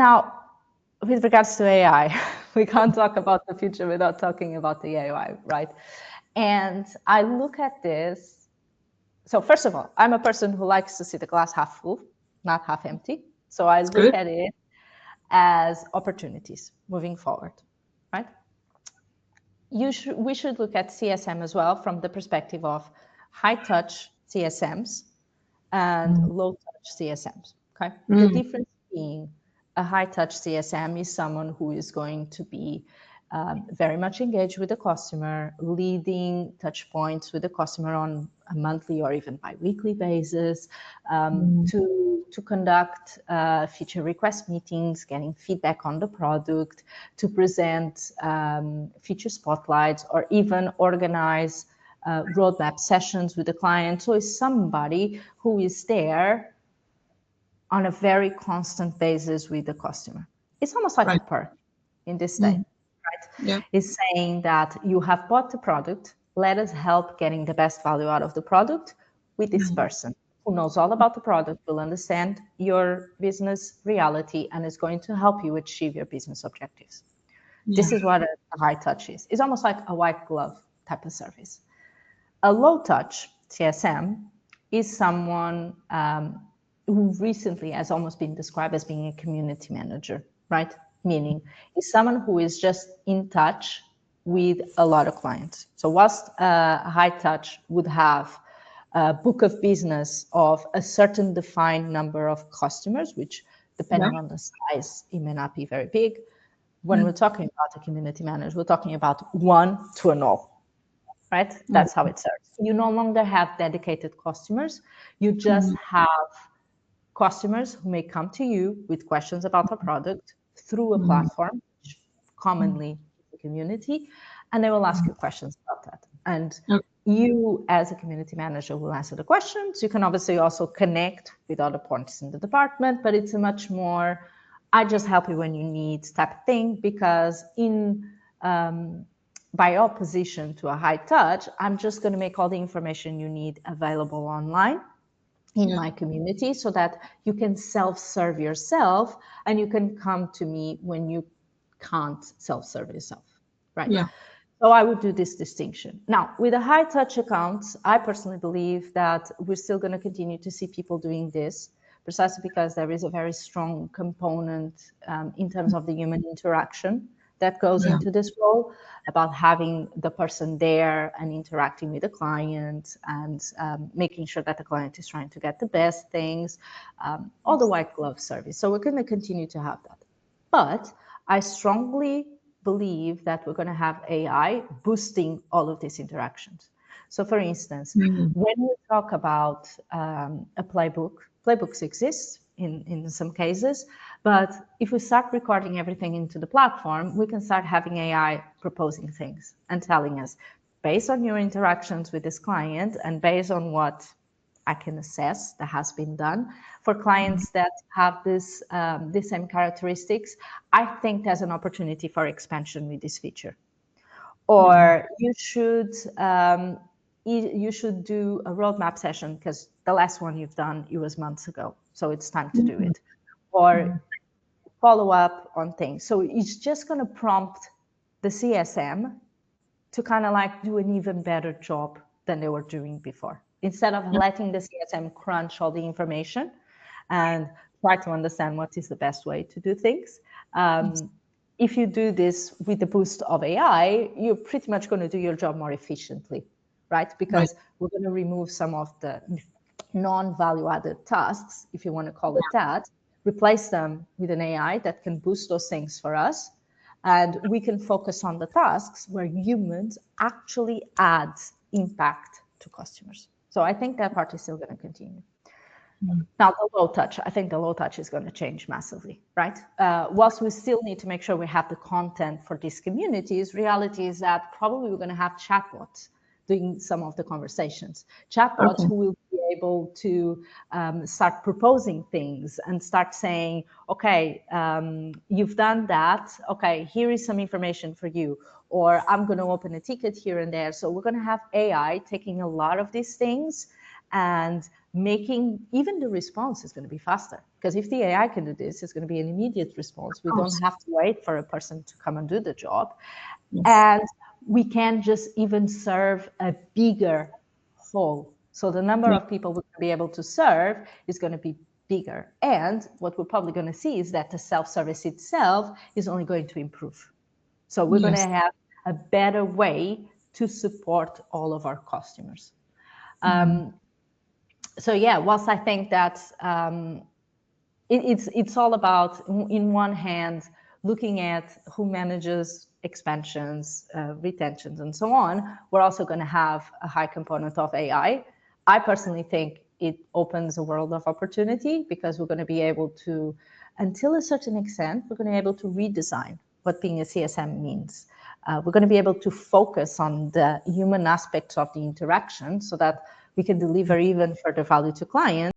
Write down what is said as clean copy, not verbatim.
Now, with regards to AI, we can't talk about the future without talking about the AI, right? And I look at this. So first of all, I'm a person who likes to see the glass half full, not half empty. So I That's look good. at it as opportunities moving forward, right? We should look at CSM as well from the perspective of high-touch CSMs and low-touch CSMs, okay? The difference being a high-touch CSM is someone who is going to be very much engaged with the customer, leading touch points with the customer on a monthly or even bi-weekly basis, to conduct feature request meetings, getting feedback on the product, to present feature spotlights, or even organize roadmap sessions with the client. So it's somebody who is there on a very constant basis with the customer. It's almost like a perk in this day, right? Yeah. It's saying that you have bought the product, let us help getting the best value out of the product with this person who knows all about the product, will understand your business reality, and is going to help you achieve your business objectives. This is what a high touch is. It's almost like a white glove type of service. A low touch CSM is someone who recently has almost been described as being a community manager, right? Meaning is someone who is just in touch with a lot of clients. So whilst a high touch would have a book of business of a certain defined number of customers, which depending on the size, it may not be very big. When we're talking about a community manager, we're talking about 1 to an all, right? That's how it starts. You no longer have dedicated customers. You just have customers who may come to you with questions about a product through a platform, which commonly the community, and they will ask you questions about that. And you, as a community manager, will answer the questions. You can obviously also connect with other points in the department, but it's a much more, I just help you when you need type of thing, because by opposition to a high touch, I'm just going to make all the information you need available online in my community so that you can self-serve yourself and you can come to me when you can't self-serve yourself, right? Yeah. So I would do this distinction. Now, with the high touch accounts, I personally believe that we're still going to continue to see people doing this, precisely because there is a very strong component in terms of the human interaction that goes into this role, about having the person there and interacting with the client and making sure that the client is trying to get the best things, all the white glove service. So we're going to continue to have that. But I strongly believe that we're going to have AI boosting all of these interactions. So for instance, when we talk about a playbook, playbooks exist in some cases, but if we start recording everything into the platform, we can start having AI proposing things and telling us, based on your interactions with this client and based on what I can assess that has been done for clients that have this the same characteristics, I think there's an opportunity for expansion with this feature. Or you should do a roadmap session, because the last one you've done, it was months ago, so it's time to do it. Or follow up on things. So it's just going to prompt the CSM to kind of like do an even better job than they were doing before. Instead of letting the CSM crunch all the information and try to understand what is the best way to do things. If you do this with the boost of AI, you're pretty much going to do your job more efficiently, right? Because we're going to remove some of the non-value added tasks, if you want to call it that, replace them with an AI that can boost those things for us. And we can focus on the tasks where humans actually add impact to customers. So I think that part is still going to continue. Now, the low touch, I think the low touch is going to change massively, right? Whilst we still need to make sure we have the content for these communities, reality is that probably we're going to have chatbots doing some of the conversations. Chatbots who will be able to start proposing things and start saying, okay, you've done that. Okay, here is some information for you. Or I'm going to open a ticket here and there. So we're going to have AI taking a lot of these things and making even the response is going to be faster. Because if the AI can do this, it's going to be an immediate response. We don't have to wait for a person to come and do the job. Yes. And we can just even serve a bigger whole. So the number of people we're going to be able to serve is going to be bigger. And what we're probably going to see is that the self-service itself is only going to improve. So we're going to have a better way to support all of our customers. So yeah, whilst I think that it's all about, in one hand, looking at who manages expansions, retentions, and so on, we're also going to have a high component of AI. I personally think it opens a world of opportunity because we're going to be able to, until a certain extent, we're going to be able to redesign what being a CSM means. We're going to be able to focus on the human aspects of the interaction so that we can deliver even further value to clients.